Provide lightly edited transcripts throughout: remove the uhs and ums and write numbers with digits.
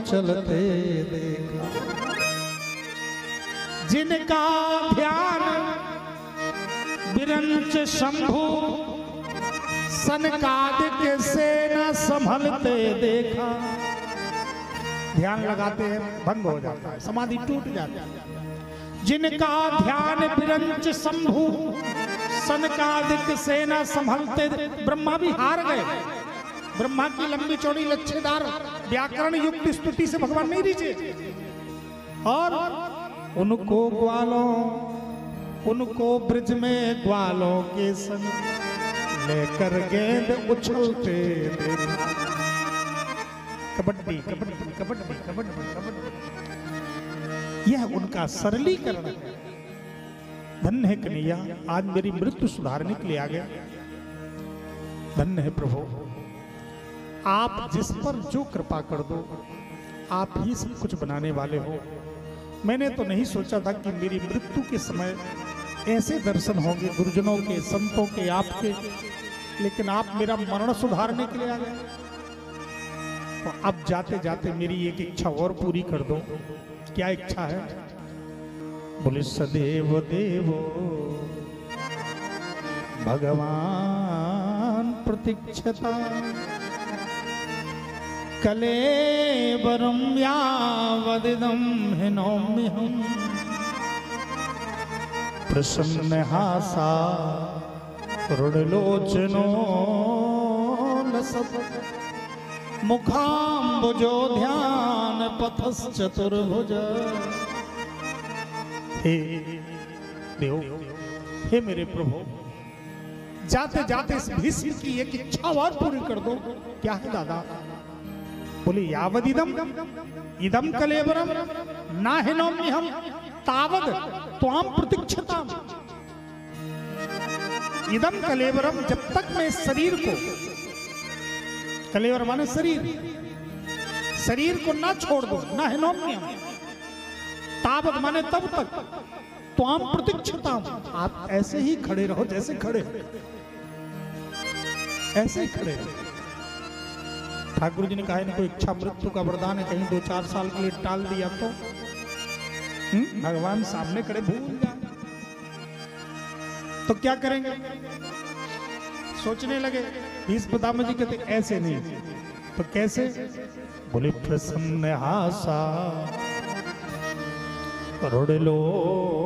चलते देखा। जिनका ध्यान बिरंच शंभु सनकादिक सेना संभलते देखा। ध्यान लगाते हैं भंग हो जाता है, समाधि टूट जाती है। जिनका ध्यान बिरंच शंभु सनकादिक सेना संभलते, ब्रह्मा भी हार गए। ब्रह्मा की लंबी चौड़ी लच्छेदार व्याकरण युक्त स्तुति से भगवान नहीं रीचे। और उनको ग्वालों, उनको ब्रिज में ग्वालों के संग लेकर गेंद उछलते देखा। कबड्डी कबड्डी कबड्डी कबड्डी कबड्डी, यह उनका सरलीकरण है। धन्य है कन्हैया, आज मेरी मृत्यु सुधारने के लिए आ गया। धन्य है प्रभु, आप जिस पर जो कृपा कर दो आप ही सब कुछ बनाने वाले हो। मैंने तो नहीं सोचा था कि मेरी मृत्यु के समय ऐसे दर्शन होंगे गुरुजनों के, संतों के, आपके, लेकिन आप मेरा मरण सुधारने के लिए आ गए। तो अब जाते जाते मेरी एक इच्छा और पूरी कर दो। क्या इच्छा है? बोले सदैव देवो भगवान प्रतीक्षता कलेवरं यावदिदं हिनोम्यहम् प्रसन्नहासा रुणलोचनो लसत् मुखाम्बुजो ध्यान पथश्चतुर्भुज। हे देव, हे मेरे प्रभु, जाते जाते इस भीष्म की एक इच्छा और पूरी कर दो। क्या है दादा? बोले यावदिदम इदम कलेवरम नाहिनोम्यहम् तावद त्वाम प्रतीक्षताम। इदम कलेवरम, जब तक मैं शरीर को, कलेवर माने शरीर, शरीर को ना छोड़ दो, नाहिनोम्यहम्, तावद माने तब तक, त्वाम प्रतीक्षताम, आप ऐसे ही खड़े रहो जैसे खड़े, ऐसे ही खड़े रहो। ठाकुर जी ने कहा इनको इच्छा मृत्यु का वरदान है, कहीं 2-4 साल के लिए टाल दिया तो भगवान सामने खड़े भूल जाए तो क्या करेंगे? सोचने लगे। भीष्म पितामह जी कहते ऐसे नहीं, तो कैसे? बोले प्रसन्न हासा रुणलोचनो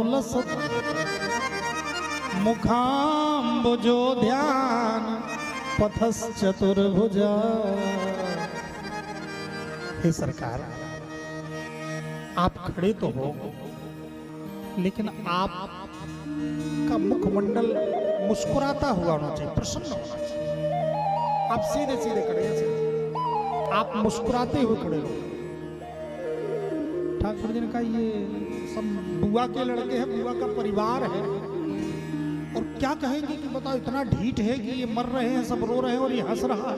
लसत् मुखाम्बुजो ध्यान पथश्चतुर्भुजा। हे सरकार, आप खड़े तो हो, लेकिन आप का मुखमंडल मुस्कुराता हुआ होना चाहिए, प्रसन्न होना चाहिए। आप सीधे सीधे खड़े हैं, आप मुस्कुराते हुए खड़े हो। ठाकुर जी ने कहा ये सब बुआ के लड़के हैं, बुआ का परिवार है, और क्या कहेंगे कि बताओ इतना ढीठ है कि ये मर रहे हैं, सब रो रहे हैं और ये हंस रहा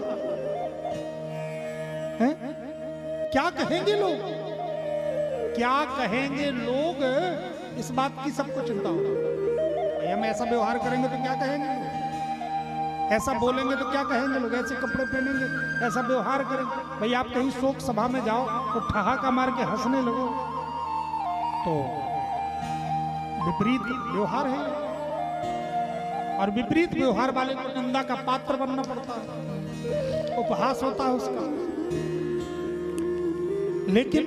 है? क्या कहेंगे लोग? क्या कहेंगे लोग? इस बात की सबको चिंता हो। हम ऐसा व्यवहार करेंगे तो क्या कहेंगे लोग? ऐसा बोलेंगे तो क्या कहेंगे लोग? ऐसे कपड़े पहनेंगे, ऐसा व्यवहार करेंगे। भाई आप कहीं शोक सभा में जाओ तो ठहाका मार के हंसने लगो तो विपरीत व्यवहार है, और विपरीत व्यवहार वाले को निंदा का पात्र बनना पड़ता है, उपहास होता है उसका। लेकिन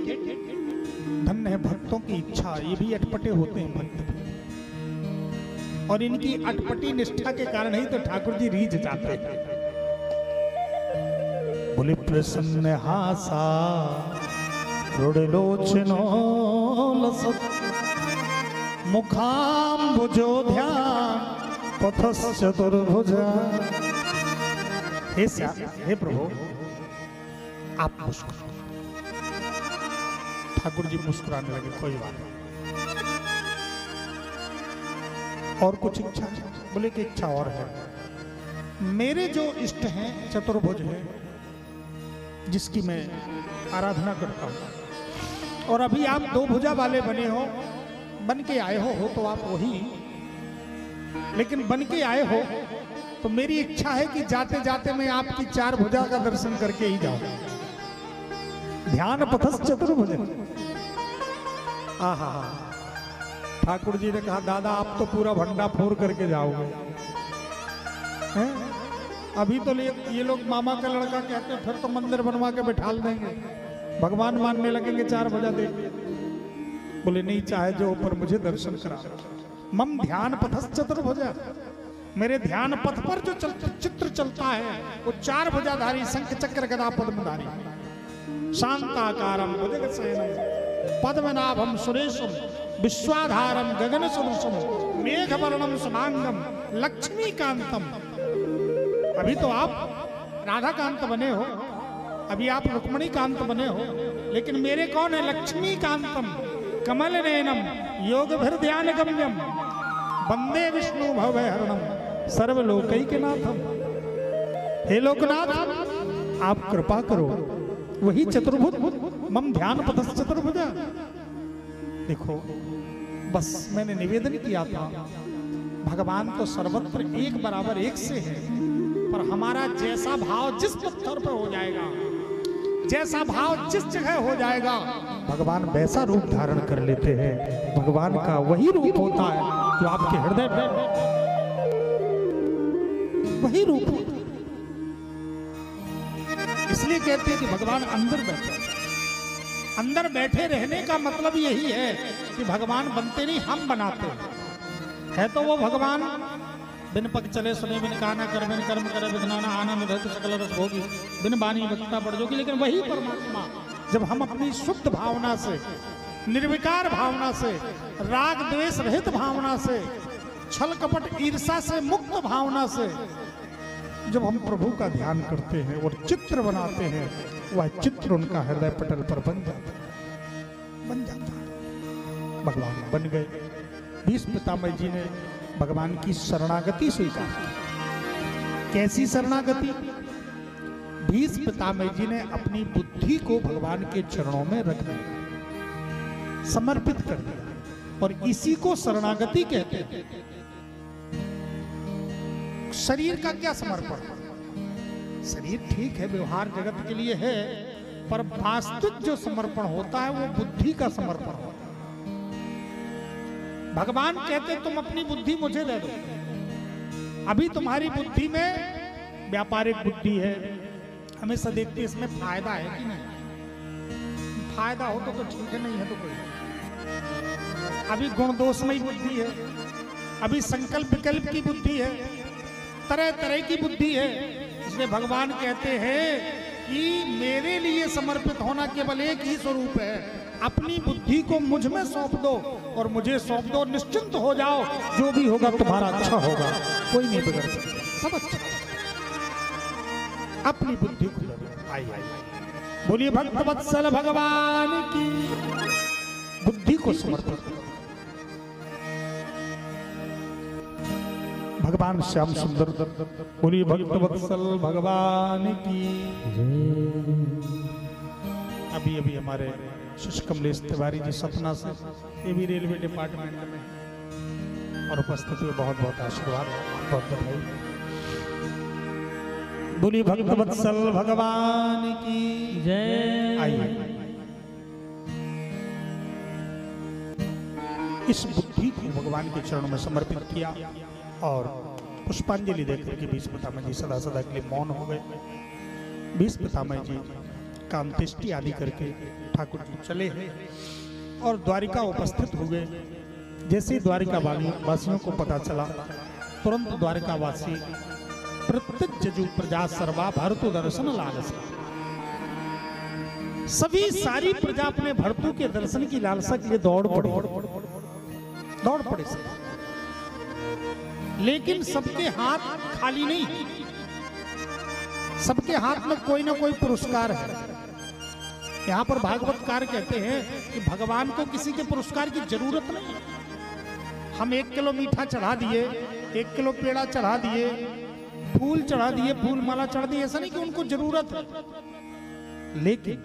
धन्य है भक्तों की इच्छा, ये भी अटपटे होते हैं भक्त, और इनकी अटपटी निष्ठा के कारण ही तो ठाकुर जी रीझ जाते हैं। बोले प्रसन्न हासा रुणलोचनो लसत् मुखाम्बुजो ध्यान पथश्चतुर्भुजा। हे प्रभु, आप मुस्कुराओ। ठाकुर जी मुस्कुराने लगे, कोई बात नहीं। और कुछ इच्छा? बोले कि इच्छा और है। मेरे जो इष्ट हैं चतुर्भुज है, जिसकी मैं आराधना करता हूं, और अभी आप 2 भुजा वाले बने हो, बन के आए हो तो आप वही, लेकिन बन के आए हो तो मेरी इच्छा है कि जाते जाते मैं आपकी 4 भुजा का दर्शन करके ही जाऊं। ध्यान पथस चतुर्भुज। आहा, ठाकुर जी ने कहा दादा आप तो पूरा भंडा फोड़ करके जाओगे हैं? अभी तो ये लोग मामा का लड़का कहते हैं फिर तो मंदिर बनवा के बिठाल देंगे, भगवान मानने लगेंगे 4 बजा दे। बोले नहीं, चाहे जो ऊपर मुझे दर्शन करा। मम ध्यान पथस चतुर्भुज, मेरे ध्यान पथ पर जो चित्र चलता है वो 4 भुजाधारी शंख चक्र गदा पद्मधारी, शांताकारम भुजगशयनम पद्मनाभम सुरेशम विश्वाधारम गगन सदृशम मेघवर्णम सुनांगम लक्ष्मीकांतम। अभी तो आप राधा कांत बने हो, अभी आप रुक्मणी कांत बने हो, लेकिन मेरे कौन है? लक्ष्मीकांतम कमल नयनम योग ध्यान गम्यम वंदे विष्णु भवहरणम सर्वलोकैकनाथम। हे लोकनाथ आप कृपा करो, वही चतुर्भुज मम ध्यान पथस चतुर्भुज। देखो बस मैंने निवेदन किया था, भगवान तो सर्वत्र एक बराबर एक से है, पर हमारा जैसा भाव जिस पत्थर पर हो जाएगा, जैसा भाव जिस जगह हो जाएगा, भगवान वैसा रूप धारण कर लेते हैं। भगवान का वही रूप होता है जो आपके हृदय में, वही रूप होता है। इसलिए कहते हैं कि भगवान अंदर बैठे। अंदर बैठे रहने का मतलब यही है कि भगवान बनते नहीं, हम बनाते है। तो वो भगवान बिन पग चले सुने, बिन काना कर, बिन कर्म करे, विज्ञाना आनंद रहते सकल रस भोगी, बिन बानी वक्ता बढ़ जोगी। लेकिन वही परमात्मा जब हम अपनी शुद्ध भावना से, निर्विकार भावना से, राग द्वेष रहित भावना से, छल कपट ईर्षा से मुक्त भावना से जब हम प्रभु का ध्यान करते हैं और चित्र बनाते हैं, वह चित्र उनका हृदय पटल पर बन जाता है। भगवान बन गए। भीष्म पितामह जी ने भगवान की शरणागति स्वीकार की। कैसी शरणागति? भीष्म पितामह जी ने अपनी बुद्धि को भगवान के चरणों में रख दिया, समर्पित कर दिया, और इसी को शरणागति कहते हैं। शरीर का क्या समर्पण? शरीर ठीक है, व्यवहार जगत के लिए है, पर वास्तविक जो समर्पण होता है वो बुद्धि का समर्पण होता है। भगवान कहते तुम अपनी बुद्धि मुझे दे दो। अभी तुम्हारी बुद्धि में व्यापारिक बुद्धि है, हमेशा देखते इसमें फायदा है कि नहीं। फायदा हो तो ठीक है, नहीं है तो कोई। अभी गुण दोषमयी बुद्धि है, अभी संकल्प विकल्प की बुद्धि है, तरह तरह की बुद्धि है। इसलिए भगवान कहते हैं कि मेरे लिए समर्पित होना केवल एक ही स्वरूप है। अपनी बुद्धि को मुझ में सौंप दो और मुझे सौंप दो, निश्चिंत हो जाओ, जो भी होगा तुम्हारा अच्छा होगा, कोई नहीं बिगड़ सकता, सब अच्छा। अपनी बुद्धि को आई बोलिए भक्त वत्सल भगवान की बुद्धि को समर्पित। भगवान श्याम सुंदर बोलिए भक्त वत्सल भगवान की। अभी अभी हमारे शिष्य कमलेश तिवारी जी सपना से, ये भी रेलवे डिपार्टमेंट में, और उपस्थित हुए बहुत बहुत आशीर्वाद, बहुत बधाई। बोलिए भक्त वत्सल भगवान की जय। आइए इस बुद्धि को भगवान के चरणों में समर्पित किया और पुष्पांजलि देकर के भीष्म पितामह जी सदा सदा के लिए मौन हो गए। भीष्म पितामह जी का अंत्येष्टि आदि करके ठाकुर जी चले हैं और द्वारिका उपस्थित हो गए। जैसे द्वारिका वासियों को पता चला, तुरंत द्वारिका वासी प्रत्येक जजु प्रजा सर्वा भरतु दर्शन लालसा, सभी सारी प्रजा अपने भरतु के दर्शन की लालसा के लिए दौड़ पड़े सब। लेकिन सबके हाथ खाली नहीं, सबके हाथ में कोई ना कोई पुरस्कार है। यहाँ पर भागवतकार कहते हैं कि भगवान को किसी के पुरस्कार की जरूरत नहीं। हम 1 किलो मीठा चढ़ा दिए, 1 किलो पेड़ा चढ़ा दिए, फूल चढ़ा दिए, फूल माला चढ़ा दी, ऐसा नहीं कि उनको जरूरत है। लेकिन